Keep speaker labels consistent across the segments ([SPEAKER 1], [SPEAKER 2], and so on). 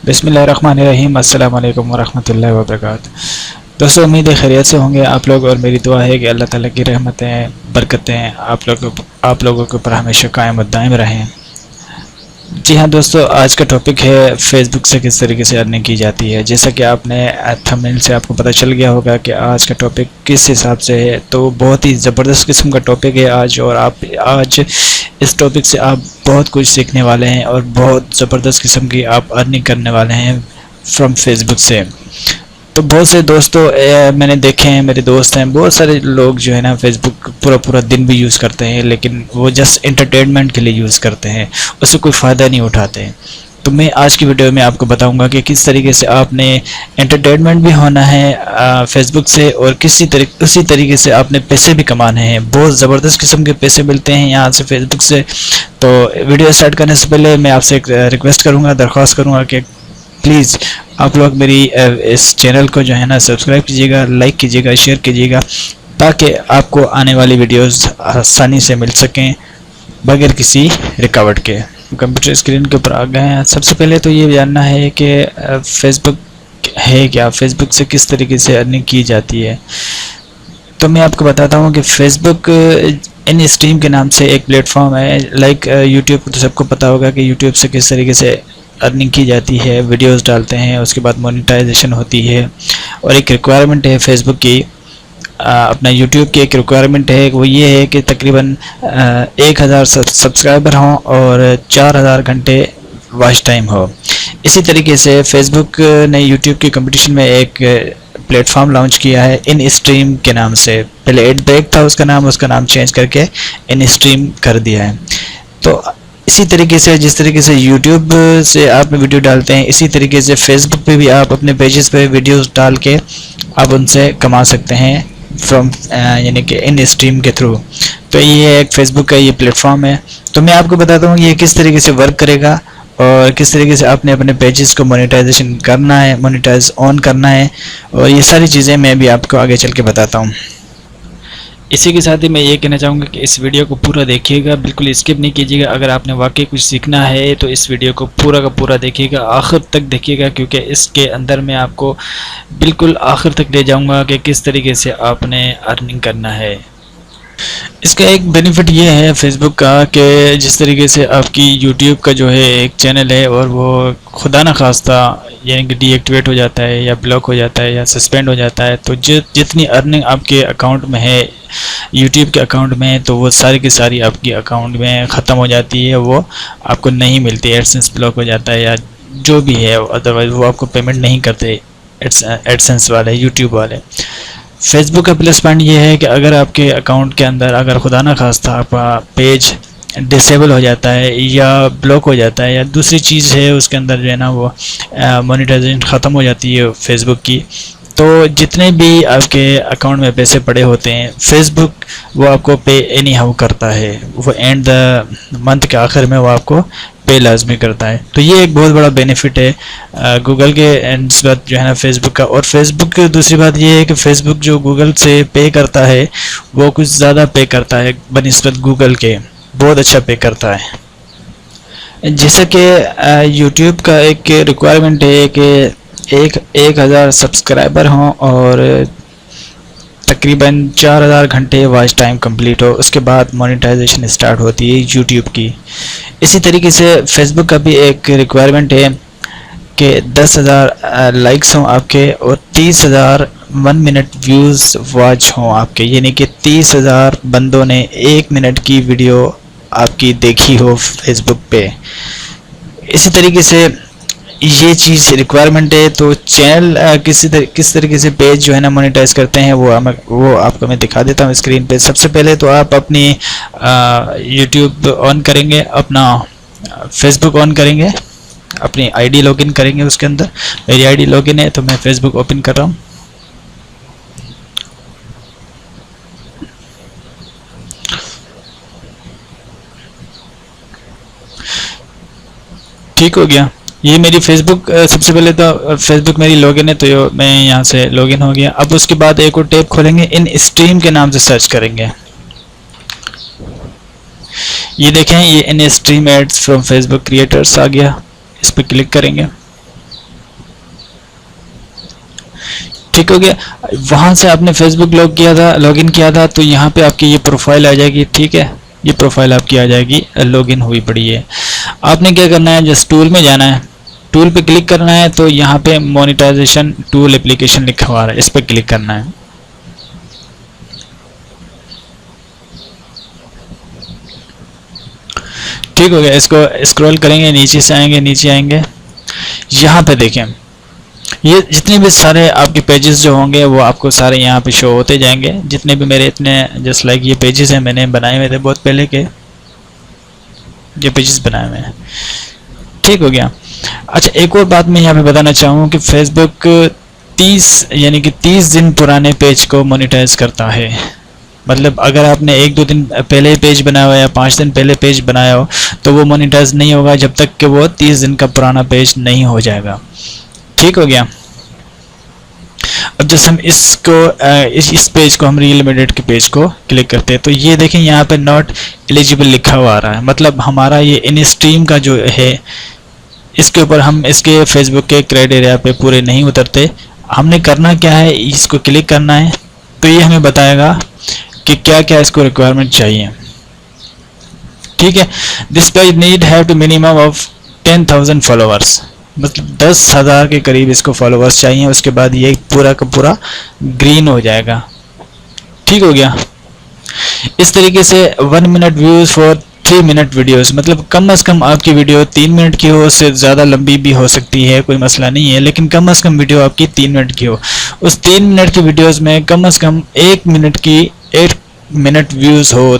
[SPEAKER 1] बिस्मिल्लाहिर्रहमानिर्रहीम। अस्सलाम वालेकुम वरहमतुल्लाहि वबरकातुहू। दोस्तों, उम्मीद है खैरियत से होंगे आप लोग, और मेरी दुआ है कि अल्लाह ताला की रहमतें बरकतें आप लोगों के ऊपर हमेशा कायम और दायम रहें। जी हाँ दोस्तों, आज का टॉपिक है फेसबुक से किस तरीके से अर्निंग की जाती है। जैसा कि आपने थंबनेल से आपको पता चल गया होगा कि आज का टॉपिक किस हिसाब से है, तो बहुत ही ज़बरदस्त किस्म का टॉपिक है आज। और आप आज इस टॉपिक से आप बहुत कुछ सीखने वाले हैं और बहुत ज़बरदस्त किस्म की आप अर्निंग करने वाले हैं फ्रॉम फेसबुक से। तो बहुत से दोस्तों मैंने देखे हैं, मेरे दोस्त हैं, बहुत सारे लोग जो है ना फेसबुक पूरा पूरा दिन भी यूज़ करते हैं, लेकिन वो जस्ट एंटरटेनमेंट के लिए यूज़ करते हैं, उससे कोई फ़ायदा नहीं उठाते हैं। तो मैं आज की वीडियो में आपको बताऊंगा कि किस तरीके से आपने एंटरटेनमेंट भी होना है फेसबुक से, और उसी तरीके से आपने पैसे भी कमाने हैं। बहुत ज़बरदस्त किस्म के पैसे मिलते हैं यहाँ से फेसबुक से। तो वीडियो स्टार्ट करने से पहले मैं आपसे एक रिक्वेस्ट करूँगा, दरख्वास्त करूँगा कि प्लीज़ आप लोग मेरी इस चैनल को जो है ना सब्सक्राइब कीजिएगा, लाइक कीजिएगा, शेयर कीजिएगा, ताकि आपको आने वाली वीडियोस आसानी से मिल सकें बगैर किसी रुकावट के। कंप्यूटर स्क्रीन के ऊपर आ गए हैं। सबसे पहले तो ये जानना है कि फेसबुक है क्या, फेसबुक से किस तरीके से अर्निंग की जाती है। तो मैं आपको बताता हूँ कि फेसबुक इन स्ट्रीम के नाम से एक प्लेटफॉर्म है। लाइक यूट्यूब, तो सबको पता होगा कि यूट्यूब से किस तरीके से अर्निंग की जाती है। वीडियोस डालते हैं, उसके बाद मोनेटाइजेशन होती है। और एक रिक्वायरमेंट है फेसबुक की, अपना यूट्यूब की एक रिक्वायरमेंट है, वो ये है कि तकरीबन 1000 सब्सक्राइबर हों और 4000 घंटे वॉच टाइम हो। इसी तरीके से फेसबुक ने यूट्यूब की कंपटीशन में एक प्लेटफॉर्म लॉन्च किया है इन स्ट्रीम के नाम से। पहले एड ब्रेक था उसका नाम चेंज करके इन स्ट्रीम कर दिया है। तो इसी तरीके से जिस तरीके से यूट्यूब से आप वीडियो डालते हैं, इसी तरीके से फेसबुक पे भी आप अपने पेजेस पे वीडियोस डाल के आप उनसे कमा सकते हैं फ्रॉम यानी कि इन स्ट्रीम के थ्रू। तो ये एक फेसबुक का ये प्लेटफॉर्म है। तो मैं आपको बताता हूँ ये किस तरीके से वर्क करेगा और किस तरीके से आपने अपने पेजेस को मोनेटाइजेशन करना है, मोनेटाइज ऑन करना है, और ये सारी चीज़ें मैं भी आपको आगे चल के बताता हूँ। इसी के साथ ही मैं ये कहना चाहूँगा कि इस वीडियो को पूरा देखिएगा, बिल्कुल स्किप नहीं कीजिएगा। अगर आपने वाकई कुछ सीखना है तो इस वीडियो को पूरा का पूरा देखिएगा, आखिर तक देखिएगा, क्योंकि इसके अंदर मैं आपको बिल्कुल आखिर तक ले जाऊँगा कि किस तरीके से आपने अर्निंग करना है। इसका एक बेनिफिट ये है फेसबुक का कि जिस तरीके से आपकी यूट्यूब का जो है एक चैनल है और वो खुदा न खास्ता यानी कि डीएक्टिवेट हो जाता है या ब्लॉक हो जाता है या सस्पेंड हो जाता है, तो जितनी अर्निंग आपके अकाउंट में है, यूट्यूब के अकाउंट में है, तो वो सारी की सारी आपकी अकाउंट में ख़त्म हो जाती है, वो आपको नहीं मिलती। एडसेंस ब्लॉक हो जाता है या जो भी है, अदरवाइज़ वो आपको पेमेंट नहीं करते एडसेंस वाले, यूट्यूब वाले। फेसबुक का प्लस पॉइंट ये है कि अगर आपके अकाउंट के अंदर अगर खुदा न खास्ता आपका पेज डिसेबल हो जाता है या ब्लॉक हो जाता है या दूसरी चीज़ है उसके अंदर जो है ना वो मोनेटाइजेशन ख़त्म हो जाती है फेसबुक की, तो जितने भी आपके अकाउंट में पैसे पड़े होते हैं फेसबुक वो आपको पे एनी हाउ करता है। वो एंड द मंथ के आखिर में वो आपको पे लाजमी करता है। तो ये एक बहुत बड़ा बेनिफिट है गूगल के निस्बत जो है ना फेसबुक का। और फेसबुक की दूसरी बात ये है कि फेसबुक जो गूगल से पे करता है वो कुछ ज़्यादा पे करता है बनिस्बत गूगल के, बहुत अच्छा पे करता है। जैसा कि यूट्यूब का एक रिक्वायरमेंट है कि 1000 सब्सक्राइबर हों और तकरीबन 4000 घंटे वॉच टाइम कंप्लीट हो, उसके बाद मोनेटाइजेशन स्टार्ट होती है यूट्यूब की। इसी तरीके से फेसबुक का भी एक रिक्वायरमेंट है कि 10,000 लाइक्स हों आपके और 30,000 1 मिनट व्यूज़ वॉच हों आपके, यानी कि 30,000 बंदों ने 1 मिनट की वीडियो आपकी देखी हो फेसबुक पे। इसी तरीके से ये चीज़ रिक्वायरमेंट है। तो चैनल किस तरीके से पेज जो है ना मोनेटाइज करते हैं वो आपको मैं दिखा देता हूँ स्क्रीन पे। सबसे पहले तो आप अपनी यूट्यूब ऑन करेंगे, अपना फेसबुक ऑन करेंगे, अपनी आईडी लॉगिन करेंगे। उसके अंदर मेरी आईडी लॉगिन है तो मैं फेसबुक ओपन कर रहा हूँ। ठीक हो गया, ये मेरी फेसबुक सबसे पहले तो फेसबुक मेरी लॉगिन है तो मैं यहाँ से लॉगिन हो गया। अब उसके बाद एक और टैब खोलेंगे, इन स्ट्रीम के नाम से सर्च करेंगे। ये देखें, ये in stream ads from Facebook creators आ गया, इस पर क्लिक करेंगे। ठीक हो गया। वहाँ से आपने फेसबुक लॉगिन किया था, तो यहाँ पे आपकी ये प्रोफाइल आ जाएगी। ठीक है, ये प्रोफाइल आपकी आ जाएगी, लॉगिन हुई पड़ी है। आपने क्या करना है, जस्ट टूल में जाना है, टूल पे क्लिक करना है, तो यहाँ पे मोनेटाइजेशन टूल एप्लीकेशन लिखा हुआ है, इस पर क्लिक करना है। ठीक हो गया। इसको स्क्रॉल करेंगे, नीचे से आएंगे, नीचे आएंगे, यहाँ पे देखें ये जितने भी सारे आपके पेजेस जो होंगे वो आपको सारे यहाँ पे शो होते जाएंगे। जितने भी मेरे इतने जस्ट लाइक ये पेजेस हैं, मैंने बनाए हुए थे बहुत पहले के, ये पेजेस बनाए हुए हैं। ठीक हो गया। अच्छा, एक और बात मैं यहाँ पे बताना चाहूँ कि फेसबुक 30 दिन पुराने पेज को मोनेटाइज करता है। मतलब अगर आपने 1-2 दिन पहले पेज बनाया हो या 5 दिन पहले पेज बनाया हो, तो वो मोनेटाइज नहीं होगा जब तक कि वो 30 दिन का पुराना पेज नहीं हो जाएगा। ठीक हो गया। अब जैसे हम इसको इस पेज को, हम रील लिमिटेड के पेज को क्लिक करते हैं, तो ये देखें यहाँ पे नॉट एलिजिबल लिखा हुआ आ रहा है। मतलब हमारा ये इन स्ट्रीम का जो है, इसके ऊपर हम इसके फेसबुक के क्राइटेरिया पे पूरे नहीं उतरते। हमने करना क्या है, इसको क्लिक करना है, तो ये हमें बताएगा कि क्या क्या इसको रिक्वायरमेंट चाहिए। ठीक है, this page need have to minimum of 10,000 followers, मतलब 10,000 के करीब इसको फॉलोअर्स चाहिए। उसके बाद ये पूरा का पूरा ग्रीन हो जाएगा। ठीक हो गया। इस तरीके से 1 minute views for 3 minute videos, मतलब कम से कम आपकी वीडियो 3 मिनट की हो, उससे ज़्यादा लंबी भी हो सकती है, कोई मसला नहीं है, लेकिन कम से कम वीडियो आपकी 3 मिनट की हो। उस 3 मिनट की वीडियोस में कम से कम 1 मिनट व्यूज हो।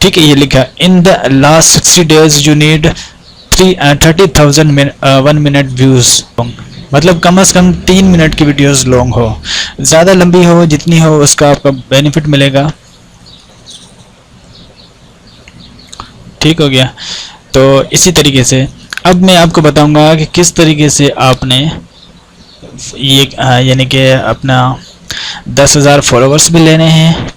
[SPEAKER 1] ठीक है, ये लिखा in the last 60 days you need 30,000 1 minute views, मतलब कम से कम 3 मिनट की वीडियोस लॉन्ग हो। ज़्यादा लंबी हो, जितनी हो उसका आपका बेनिफिट मिलेगा। ठीक हो गया। तो इसी तरीके से अब मैं आपको बताऊंगा कि किस तरीके से आपने ये यानी कि अपना 10,000 फॉलोअर्स भी लेने हैं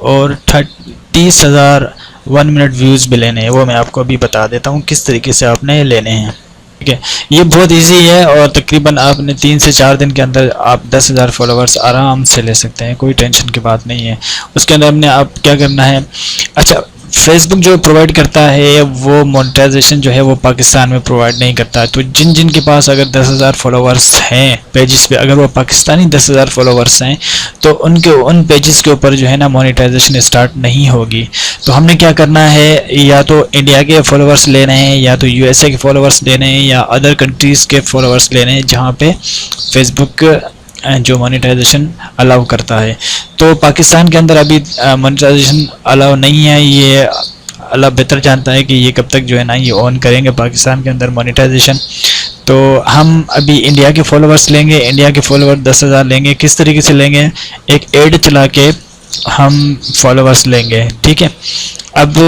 [SPEAKER 1] और 30,000 1 मिनट व्यूज़ भी लेने हैं। वो मैं आपको अभी बता देता हूँ किस तरीके से आपने लेने हैं। ठीक है, ये बहुत इजी है और तकरीबन आपने 3 से 4 दिन के अंदर आप 10,000 फॉलोअर्स आराम से ले सकते हैं, कोई टेंशन की बात नहीं है। उसके अंदर हमने आप क्या करना है, अच्छा फेसबुक जो प्रोवाइड करता है वो मोनेटाइजेशन जो है वो पाकिस्तान में प्रोवाइड नहीं करता है। तो जिन के पास अगर 10,000 फॉलोअर्स हैं पेजेस पे, अगर वो पाकिस्तानी 10,000 फॉलोअर्स हैं, तो उन पेजेस के ऊपर जो है ना मोनेटाइजेशन स्टार्ट नहीं होगी। तो हमने क्या करना है, या तो इंडिया के फॉलोअर्स लेने हैं, या तो USA के फॉलोअर्स लेने हैं, या अदर कंट्रीज़ के फॉलोअर्स लेने हैं जहाँ पे फेसबुक जो मोनेटाइजेशन अलाउ करता है। तो पाकिस्तान के अंदर अभी मोनेटाइजेशन अलाउ नहीं है। ये अल्लाह बेहतर जानता है कि ये कब तक जो है ना ये ऑन करेंगे पाकिस्तान के अंदर मोनेटाइजेशन। तो हम अभी इंडिया के फॉलोअर्स लेंगे, इंडिया के फॉलोअर 10,000 लेंगे। किस तरीके से लेंगे, एक एड चला के हम फॉलोअर्स लेंगे। ठीक है, अब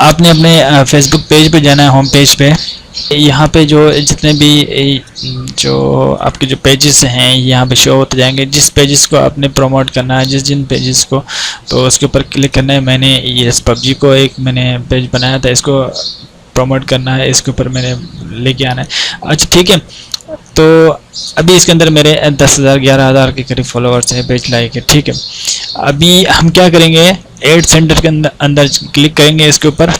[SPEAKER 1] आपने अपने फेसबुक पेज पे जाना है, होम पेज पे। यहाँ पे जो जितने भी जो आपके जो पेजेस हैं यहाँ पे शो होते जाएंगे। जिस पेजेस को आपने प्रमोट करना है, जिन पेजेस को, तो उसके ऊपर क्लिक करना है। मैंने ये PUBG को एक मैंने पेज बनाया था, इसको प्रमोट करना है, इसके ऊपर मैंने लेके आना है। अच्छा ठीक है, तो अभी इसके अंदर मेरे 10,000 11,000 के करीब फॉलोअर्स हैं, पेज लाइक है। ठीक है, अभी हम क्या करेंगे, एड सेंटर के अंदर क्लिक करेंगे इसके ऊपर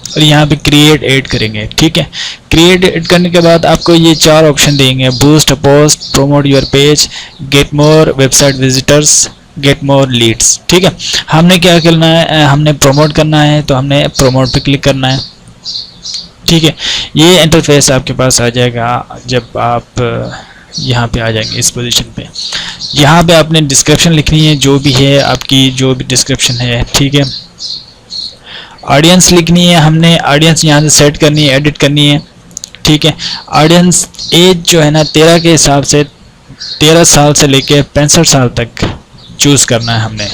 [SPEAKER 1] और यहाँ पे क्रिएट एड करेंगे। ठीक है, क्रिएट एड करने के बाद आपको ये 4 ऑप्शन देंगे, boost post, promote your page, get more website visitors, get more Leeds. ठीक है, हमने क्या करना है, हमने प्रमोट करना है, तो हमने प्रमोट पे क्लिक करना है। ठीक है, ये इंटरफेस आपके पास आ जाएगा जब आप यहाँ पे आ जाएंगे इस पोजीशन पे। यहाँ पे आपने डिस्क्रिप्शन लिखनी है, जो भी है आपकी जो भी डिस्क्रिप्शन है। ठीक है, ऑडियंस लिखनी है, हमने ऑडियंस यहाँ से सेट करनी है, एडिट करनी है। ठीक है, ऑडियंस एज जो है ना 13 के हिसाब से 13 साल से लेके 65 साल तक चूज़ करना है हमने।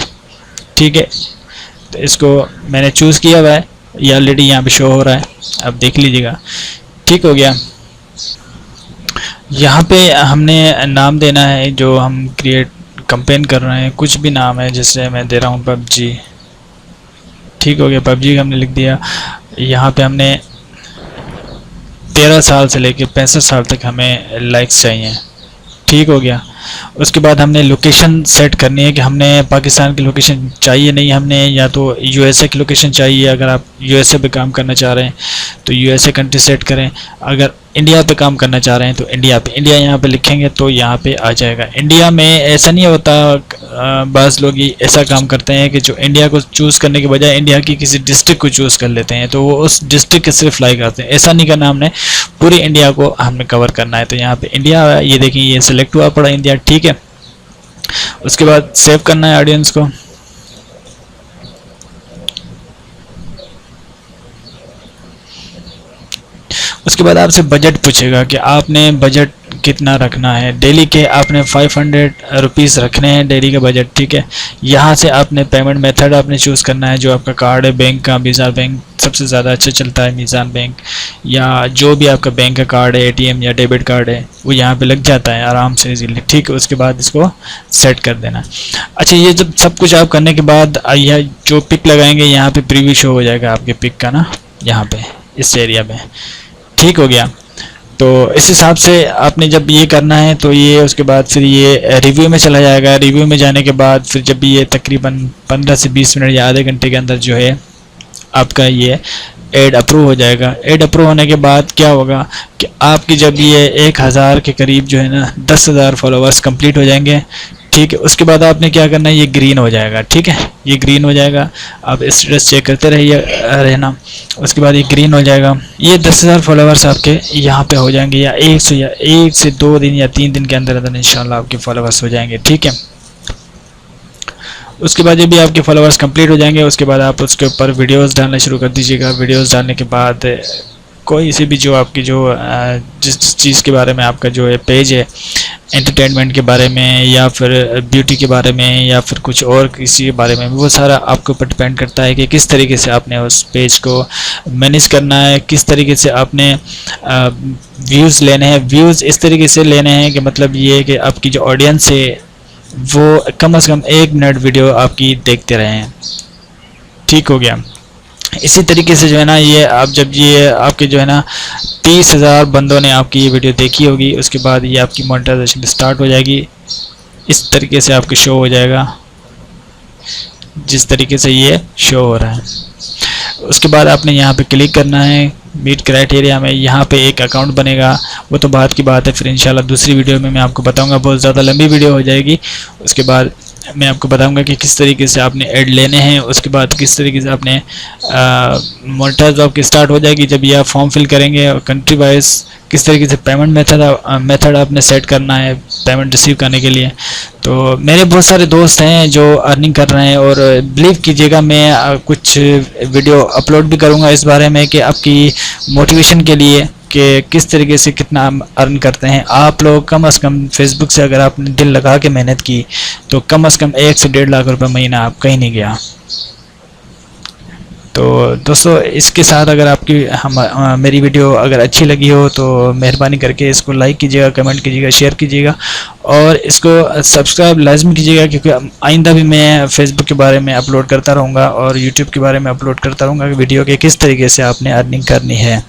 [SPEAKER 1] ठीक है, तो इसको मैंने चूज़ किया हुआ है, ये ऑलरेडी यहाँ पे शो हो रहा है, अब देख लीजिएगा। ठीक हो गया, यहाँ पे हमने नाम देना है जो हम क्रिएट कंपेन कर रहे हैं, कुछ भी नाम है, जैसे मैं दे रहा हूँ PUBG। ठीक हो गया, PUBG हमने लिख दिया। यहाँ पे हमने 13 साल से लेके 65 साल तक हमें लाइक्स चाहिए। ठीक हो गया, उसके बाद हमने लोकेशन सेट करनी है कि हमने पाकिस्तान की लोकेशन चाहिए नहीं, हमने या तो यूएसए की लोकेशन चाहिए। अगर आप यूएसए पे काम करना चाह रहे हैं तो यूएसए कंट्री सेट करें, अगर इंडिया पे काम करना चाह रहे हैं तो इंडिया पे, इंडिया यहाँ पे लिखेंगे तो यहाँ पे आ जाएगा। इंडिया में ऐसा नहीं होता, बाज़ लोग ये ऐसा काम करते हैं कि जो इंडिया को चूज़ करने के बजाय इंडिया की किसी डिस्ट्रिक्ट को चूज़ कर लेते हैं, तो वो उस डिस्ट्रिक्ट के सिर्फ अप्लाई करते हैं। ऐसा नहीं करना, हमने पूरी इंडिया को हमने कवर करना है। तो यहाँ पे इंडिया, ये देखिए ये सिलेक्ट हुआ पड़ा इंडिया, ठीक है। उसके बाद सेव करना है ऑडियंस को। उसके बाद आपसे बजट पूछेगा कि आपने बजट कितना रखना है। डेली के आपने 500 रुपीज़ रखने हैं डेली का बजट, ठीक है। यहाँ से आपने पेमेंट मेथड आपने चूज़ करना है, जो आपका कार्ड है बैंक का, वीज़ा बैंक सबसे ज़्यादा अच्छा चलता है, मीज़ान बैंक, या जो भी आपका बैंक का कार्ड है, एटीएम या डेबिट कार्ड है, वो यहाँ पे लग जाता है आराम से इजीली, ठीक है। उसके बाद इसको सेट कर देना। अच्छा, ये जब सब कुछ आप करने के बाद यह जो पिक लगाएंगे यहाँ पे प्रीव्यू शो हो जाएगा आपके पिक का ना, यहाँ पे इस एरिया में, ठीक हो गया। तो इस हिसाब से आपने जब ये करना है तो ये उसके बाद फिर ये रिव्यू में चला जाएगा। रिव्यू में जाने के बाद फिर जब भी ये तकरीबन 15 से 20 मिनट या आधे घंटे के अंदर जो है आपका ये ऐड अप्रूव हो जाएगा। ऐड अप्रूव होने के बाद क्या होगा कि आपकी जब ये 1000 के करीब जो है ना 10,000 फॉलोवर्स कंप्लीट हो जाएंगे, ठीक है। उसके बाद आपने क्या करना है, ये ग्रीन हो जाएगा, ठीक है। ये ग्रीन हो जाएगा, आप स्टेटस चेक करते रहिए रहना। उसके बाद ये ग्रीन हो जाएगा, ये 10,000 फॉलोवर्स आपके यहाँ पे हो जाएंगे, या 1 से 2 दिन या 3 दिन के अंदर अंदर इंशाल्लाह आपके फॉलोवर्स हो जाएंगे, ठीक है। उसके बाद जब भी आपके फॉलोवर्स कंप्लीट हो जाएंगे, उसके बाद आप उसके ऊपर वीडियोस डालना शुरू कर दीजिएगा। वीडियोस डालने के बाद कोई सी भी जो आपकी जो जिस चीज़ के बारे में आपका जो है पेज है, एंटरटेनमेंट के बारे में या फिर ब्यूटी के बारे में या फिर कुछ और किसी के बारे में, वो सारा आपके ऊपर डिपेंड करता है कि किस तरीके से आपने उस पेज को मैनेज करना है, किस तरीके से आपने व्यूज़ लेने हैं। व्यूज़ इस तरीके से लेने हैं कि मतलब ये कि आपकी जो ऑडियंस है वो कम से कम 1 मिनट वीडियो आपकी देखते रहें, ठीक हो गया। इसी तरीके से जो है ना, ये आप जब ये आपके जो है ना 30,000 बंदों ने आपकी ये वीडियो देखी होगी, उसके बाद ये आपकी मोनेटाइजेशन स्टार्ट हो जाएगी। इस तरीके से आपके शो हो जाएगा, जिस तरीके से ये शो हो रहा है। उसके बाद आपने यहाँ पे क्लिक करना है मीट क्राइटेरिया में, यहाँ पे एक अकाउंट बनेगा, वो तो बात की बात है, फिर इंशाल्लाह दूसरी वीडियो में मैं आपको बताऊँगा, बहुत ज़्यादा लंबी वीडियो हो जाएगी। उसके बाद मैं आपको बताऊंगा कि किस तरीके से आपने ऐड लेने हैं। उसके बाद किस तरीके से आपने मोनेटाइज आपकी स्टार्ट हो जाएगी जब ये आप फॉर्म फिल करेंगे, और कंट्री वाइज किस तरीके से पेमेंट मेथड आपने सेट करना है पेमेंट रिसीव करने के लिए। तो मेरे बहुत सारे दोस्त हैं जो अर्निंग कर रहे हैं, और बिलीव कीजिएगा मैं कुछ वीडियो अपलोड भी करूँगा इस बारे में कि आपकी मोटिवेशन के लिए कि किस तरीके से कितना अर्न करते हैं आप लोग। कम से कम फेसबुक से अगर आपने दिल लगा के मेहनत की तो कम से कम 1 से 1.5 लाख रुपए महीना आप कहीं नहीं गया। तो दोस्तों, इसके साथ अगर आपकी मेरी वीडियो अगर अच्छी लगी हो तो मेहरबानी करके इसको लाइक कीजिएगा, कमेंट कीजिएगा, शेयर कीजिएगा, और इसको सब्सक्राइब लाजमी कीजिएगा, क्योंकि आइंदा भी मैं फेसबुक के बारे में अपलोड करता रहूँगा और यूट्यूब के बारे में अपलोड करता रहूँगा वीडियो के किस तरीके से आपने अर्निंग करनी है।